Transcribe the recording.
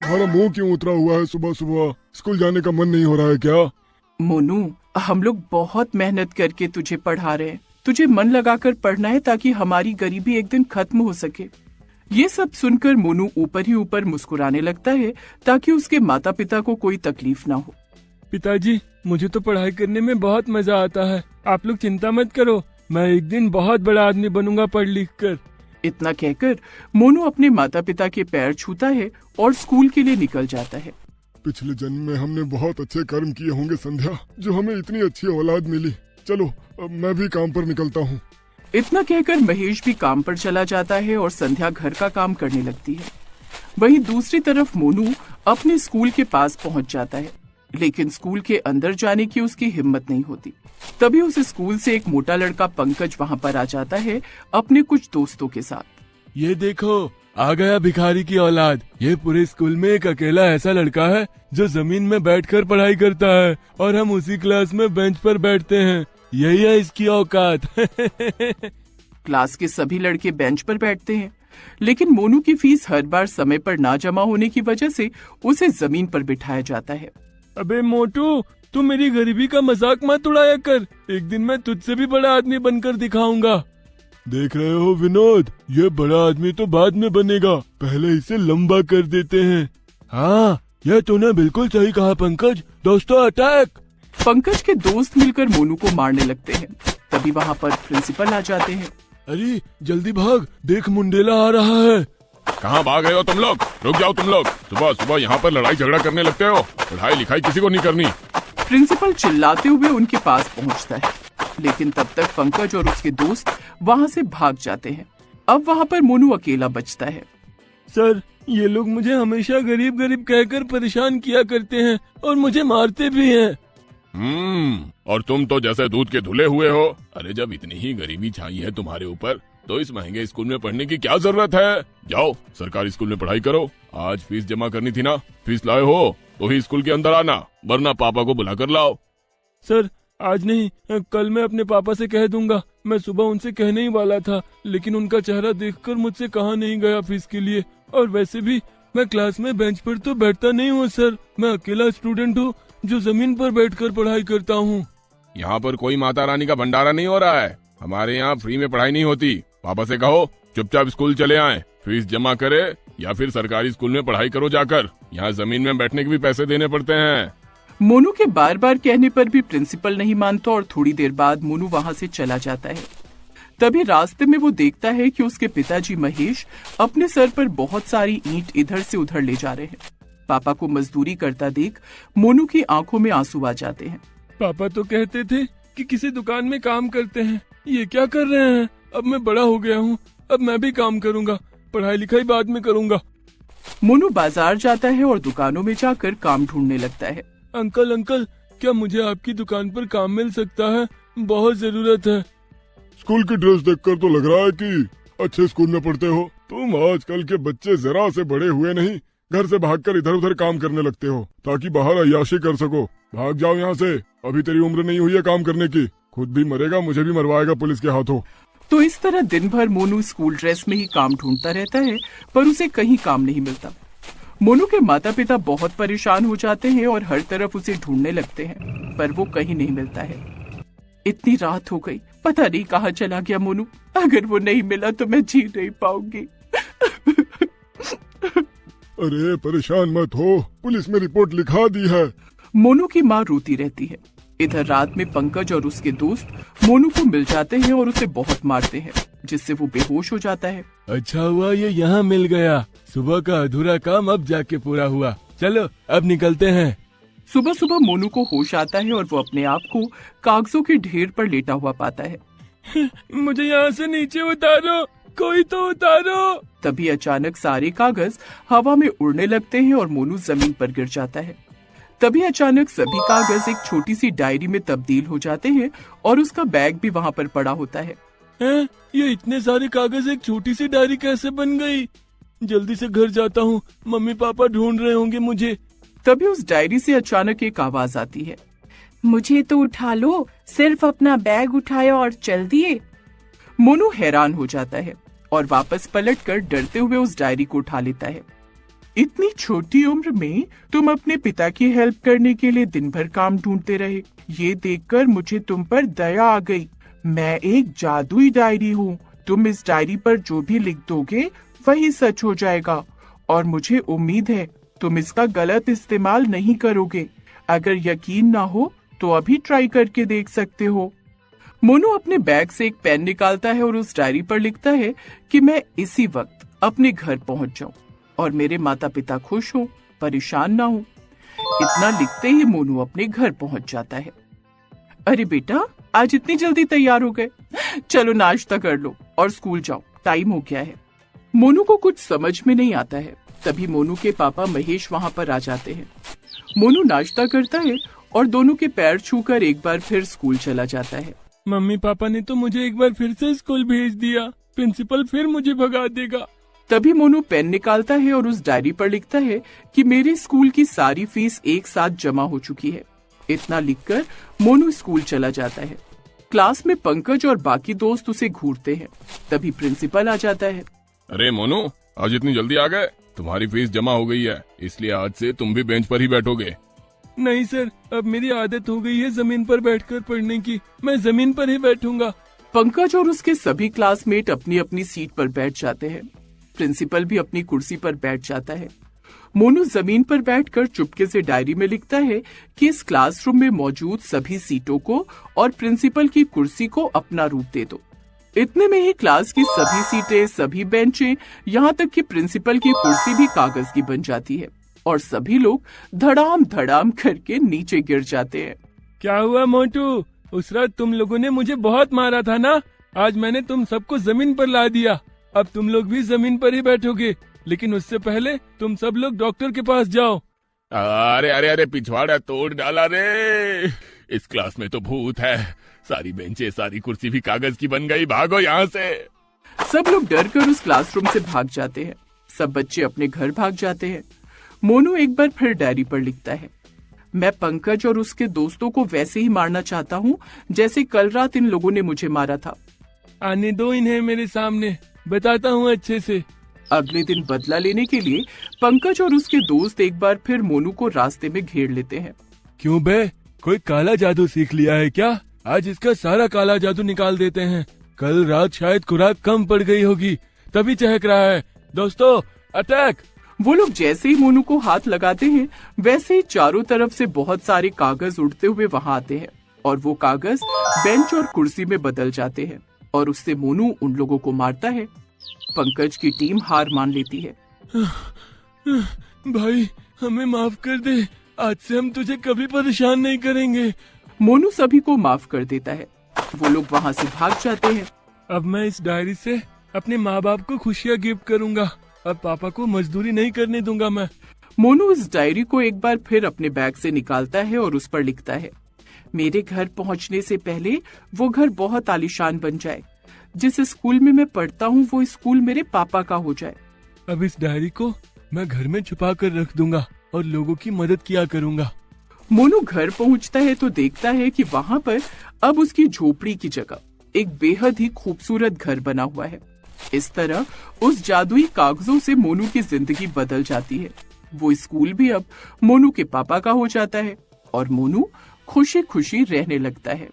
तुम्हारा मुंह क्यों उतरा हुआ है सुबह सुबह? स्कूल जाने का मन नहीं हो रहा है क्या? मोनू, हम लोग बहुत मेहनत करके तुझे पढ़ा रहे हैं। तुझे मन लगाकर पढ़ना है ताकि हमारी गरीबी एक दिन खत्म हो सके। ये सब सुनकर मोनू ऊपर ही ऊपर मुस्कुराने लगता है ताकि उसके माता पिता को कोई तकलीफ ना हो। पिताजी, मुझे तो पढ़ाई करने में बहुत मजा आता है। आप लोग चिंता मत करो, मैं एक दिन बहुत बड़ा आदमी बनूंगा पढ़ लिख कर। इतना कहकर मोनू अपने माता पिता के पैर छूता है और स्कूल के लिए निकल जाता है। पिछले जन्म में हमने बहुत अच्छे कर्म किए होंगे संध्या, जो हमें इतनी अच्छी औलाद मिली। चलो अब मैं भी काम पर निकलता हूँ। इतना कहकर महेश भी काम पर चला जाता है और संध्या घर का काम करने लगती है। वहीं दूसरी तरफ मोनू अपने स्कूल के पास पहुंच जाता है, लेकिन स्कूल के अंदर जाने की उसकी हिम्मत नहीं होती। तभी उस स्कूल से एक मोटा लड़का पंकज वहां पर आ जाता है अपने कुछ दोस्तों के साथ। ये देखो, आ गया भिखारी की औलाद। ये पूरे स्कूल में एक अकेला ऐसा लड़का है जो जमीन में बैठकर पढ़ाई करता है और हम उसी क्लास में बेंच पर बैठते हैं। यही है इसकी औकात। क्लास के सभी लड़के बेंच पर बैठते हैं, लेकिन मोनू की फीस हर बार समय पर ना जमा होने की वजह से उसे जमीन पर बिठाया जाता है। अबे मोटू, तू मेरी गरीबी का मजाक मत उड़ाया कर। एक दिन मैं तुझसे भी बड़ा आदमी बनकर दिखाऊंगा। देख रहे हो विनोद, ये बड़ा आदमी तो बाद में बनेगा, पहले इसे लंबा कर देते हैं। हाँ, यह तूने बिल्कुल सही कहा पंकज। दोस्तों अटैक! पंकज के दोस्त मिलकर मोनू को मारने लगते हैं। तभी वहाँ पर प्रिंसिपल आ जाते हैं। अरे जल्दी भाग, देख मुंडेला आ रहा है। कहाँ भाग रहे हो तुम लोग? रुक जाओ तुम लोग, सुबह सुबह यहाँ पर लड़ाई झगड़ा करने लगते हो। पढ़ाई लिखाई किसी को नहीं करनी। प्रिंसिपल चिल्लाते हुए उनके पास पहुँचता है, लेकिन तब तक पंकज और उसके दोस्त वहाँ से भाग जाते हैं। अब वहाँ पर मोनू अकेला बचता है। सर, ये लोग मुझे हमेशा गरीब गरीब कहकर परेशान किया करते हैं और मुझे मारते भी हैं। और तुम तो जैसे दूध के धुले हुए हो। अरे जब इतनी ही गरीबी छाई है तुम्हारे ऊपर, तो इस महंगे स्कूल में पढ़ने की क्या जरूरत है? जाओ सरकारी स्कूल में पढ़ाई करो। आज फीस जमा करनी थी ना, फीस लाए हो तो ही स्कूल के अंदर आना, वरना पापा को बुला कर लाओ। सर, आज नहीं, कल मैं अपने पापा से कह दूंगा। मैं सुबह उनसे कहने ही वाला था, लेकिन उनका चेहरा देखकर मुझसे कहा नहीं गया फीस के लिए। और वैसे भी मैं क्लास में बेंच पर तो बैठता नहीं हूँ सर। मैं अकेला स्टूडेंट हूँ जो जमीन पर बैठकर पढ़ाई करता हूँ। यहाँ पर कोई माता रानी का भंडारा नहीं हो रहा है। हमारे यहाँ फ्री में पढ़ाई नहीं होती। पापा से कहो चुपचाप स्कूल चले आए, फीस जमा करे या फिर सरकारी स्कूल में पढ़ाई करो जाकर। यहाँ जमीन में बैठने के भी पैसे देने पड़ते हैं। मोनू के बार बार कहने पर भी प्रिंसिपल नहीं मानता और थोड़ी देर बाद मोनू वहाँ से चला जाता है। तभी रास्ते में वो देखता है कि उसके पिताजी महेश अपने सर पर बहुत सारी ईंट इधर से उधर ले जा रहे हैं। पापा को मजदूरी करता देख मोनू की आंखों में आंसू आ जाते हैं। पापा तो कहते थे कि किसी दुकान में काम करते हैं, ये क्या कर रहे हैं? अब मैं बड़ा हो गया हूँ, अब मैं भी काम करूँगा, पढ़ाई लिखाई बाद में करूँगा। मोनू बाजार जाता है और दुकानों में जाकर काम ढूंढने लगता है। अंकल अंकल, क्या मुझे आपकी दुकान पर काम मिल सकता है? बहुत जरूरत है। स्कूल की ड्रेस देखकर तो लग रहा है कि अच्छे स्कूल में पढ़ते हो। तुम आजकल के बच्चे जरा से बड़े हुए नहीं, घर से भागकर इधर उधर काम करने लगते हो ताकि बाहर अय्याशी कर सको। भाग जाओ यहाँ से, अभी तेरी उम्र नहीं हुई है काम करने की। खुद भी मरेगा, मुझे भी मरवाएगा पुलिस के हाथों। तो इस तरह दिन भर मोनू स्कूल ड्रेस में ही काम ढूंढता रहता है, पर उसे कहीं काम नहीं मिलता। मोनू के माता पिता बहुत परेशान हो जाते हैं और हर तरफ उसे ढूंढने लगते हैं, पर वो कहीं नहीं मिलता है। इतनी रात हो गई, पता नहीं कहाँ चला गया मोनू। अगर वो नहीं मिला तो मैं जी नहीं पाऊंगी। अरे परेशान मत हो, पुलिस में रिपोर्ट लिखा दी है। मोनू की माँ रोती रहती है। इधर रात में पंकज और उसके दोस्त मोनू को मिल जाते हैं और उसे बहुत मारते हैं, जिससे वो बेहोश हो जाता है। अच्छा हुआ ये यहाँ मिल गया। सुबह का अधूरा काम अब जाके पूरा हुआ। चलो अब निकलते हैं। सुबह सुबह मोनू को होश आता है और वो अपने आप को कागजों के ढेर पर लेटा हुआ पाता है। मुझे यहाँ से नीचे उतारो, कोई तो उतारो। तभी अचानक सारे कागज हवा में उड़ने लगते हैं और मोनू जमीन पर गिर जाता है। तभी अचानक सभी कागज एक छोटी सी डायरी में तब्दील हो जाते हैं और उसका बैग भी वहाँ पर पड़ा होता है। ये इतने सारे कागज एक छोटी सी डायरी कैसे बन गई? जल्दी से घर जाता हूँ, मम्मी पापा ढूंढ रहे होंगे मुझे। तभी उस डायरी से अचानक एक आवाज आती है, मुझे तो उठा लो, सिर्फ अपना बैग उठाया और चल दिए। मोनू हैरान हो जाता है और वापस पलटकर डरते हुए उस डायरी को उठा लेता है। इतनी छोटी उम्र में तुम अपने पिता की हेल्प करने के लिए दिन भर काम ढूंढते रहे। ये देखकर मुझे तुम पर दया आ गई। मैं एक जादुई डायरी हूँ। तुम इस डायरी पर जो भी लिख दोगे वही सच हो जाएगा और मुझे उम्मीद है तुम इसका गलत इस्तेमाल नहीं करोगे। अगर यकीन ना हो तो अभी ट्राई करके देख सकते हो। मोनू अपने बैग से एक पेन निकालता है और उस डायरी पर लिखता है कि मैं इसी वक्त अपने घर पहुंच जाऊं और मेरे माता पिता खुश हों, परेशान ना हों। इतना लिखते ही मोनू अपने घर पहुंच जाता है। अरे बेटा, आज इतनी जल्दी तैयार हो गए? चलो नाश्ता कर लो और स्कूल जाओ, टाइम हो गया है। मोनू को कुछ समझ में नहीं आता है। तभी मोनू के पापा महेश वहाँ पर आ जाते हैं। मोनू नाश्ता करता है और दोनों के पैर छूकर एक बार फिर स्कूल चला जाता है। मम्मी पापा ने तो मुझे एक बार फिर से स्कूल भेज दिया, प्रिंसिपल फिर मुझे भगा देगा। तभी मोनू पेन निकालता है और उस डायरी पर लिखता है कि मेरे स्कूल की सारी फीस एक साथ जमा हो चुकी है। इतना लिखकर मोनू स्कूल चला जाता है। क्लास में पंकज और बाकी दोस्त उसे घूरते हैं। तभी प्रिंसिपल आ जाता है। अरे मोनू, आज इतनी जल्दी आ गए? तुम्हारी फीस जमा हो गई है, इसलिए आज से तुम भी बेंच पर ही बैठोगे। नहीं सर, अब मेरी आदत हो गई है जमीन पर बैठकर पढ़ने की। मैं जमीन पर ही बैठूंगा। पंकज और उसके सभी क्लासमेट अपनी अपनी सीट पर बैठ जाते हैं। प्रिंसिपल भी अपनी कुर्सी पर बैठ जाता है। मोनू जमीन पर बैठकर चुपके से डायरी में लिखता है कि इस क्लासरूम में मौजूद सभी सीटों को और प्रिंसिपल की कुर्सी को अपना रूप दे दो। इतने में ही क्लास की सभी सीटें, सभी बेंचें, यहाँ तक कि प्रिंसिपल की कुर्सी भी कागज की बन जाती है और सभी लोग धड़ाम धड़ाम करके नीचे गिर जाते हैं। क्या हुआ मोटू? उस रात तुम लोगों ने मुझे बहुत मारा था ना? आज मैंने तुम सबको जमीन पर ला दिया। अब तुम लोग भी जमीन पर ही बैठोगे, लेकिन उससे पहले तुम सब लोग डॉक्टर के पास जाओ। अरे अरे अरे, पिछवाड़ा तोड़ डाला रे। इस क्लास में तो भूत है। सारी बेंचें, सारी कुर्सी भी कागज की बन गई। भागो यहाँ से। सब लोग डर कर उस क्लासरूम से भाग जाते हैं। सब बच्चे अपने घर भाग जाते हैं। मोनू एक बार फिर डायरी पर लिखता है, मैं पंकज और उसके दोस्तों को वैसे ही मारना चाहता हूँ जैसे कल रात इन लोगों ने मुझे मारा था। आने दो इन्हें मेरे सामने, बताता हूँ अच्छे से। अगले दिन बदला लेने के लिए पंकज और उसके दोस्त एक बार फिर मोनू को रास्ते में घेर लेते हैं। क्यों बे, कोई काला जादू सीख लिया है क्या? आज इसका सारा काला जादू निकाल देते हैं। कल रात शायद खुराक कम पड़ गई होगी, तभी चहक रहा है। दोस्तों, अटैक! वो लोग जैसे ही मोनू को हाथ लगाते हैं वैसे ही चारों तरफ से बहुत सारे कागज उड़ते हुए वहां आते हैं और वो कागज बेंच और कुर्सी में बदल जाते हैं और उससे मोनू उन लोगों को मारता है। पंकज की टीम हार मान लेती है। भाई, हमें माफ कर दे। आज से हम तुझे कभी परेशान नहीं करेंगे। मोनू सभी को माफ कर देता है। वो लोग वहाँ से भाग जाते हैं। अब मैं इस डायरी से अपने माँ बाप को खुशियाँ गिफ्ट करूंगा। अब पापा को मजदूरी नहीं करने दूंगा मैं। मोनू इस डायरी को एक बार फिर अपने बैग से निकालता है और उस पर लिखता है, मेरे घर पहुँचने से पहले वो घर बहुत आलीशान बन जाए। जिस स्कूल में मैं पढ़ता हूँ वो स्कूल मेरे पापा का हो जाए। अब इस डायरी को मैं घर में छुपा कर रख दूंगा और लोगों की मदद किया करूंगा। मोनू घर पहुँचता है तो देखता है कि वहाँ पर अब उसकी झोपड़ी की जगह एक बेहद ही खूबसूरत घर बना हुआ है। इस तरह उस जादुई कागजों से मोनू की जिंदगी बदल जाती है। वो स्कूल भी अब मोनू के पापा का हो जाता है और मोनू खुशी खुशी रहने लगता है।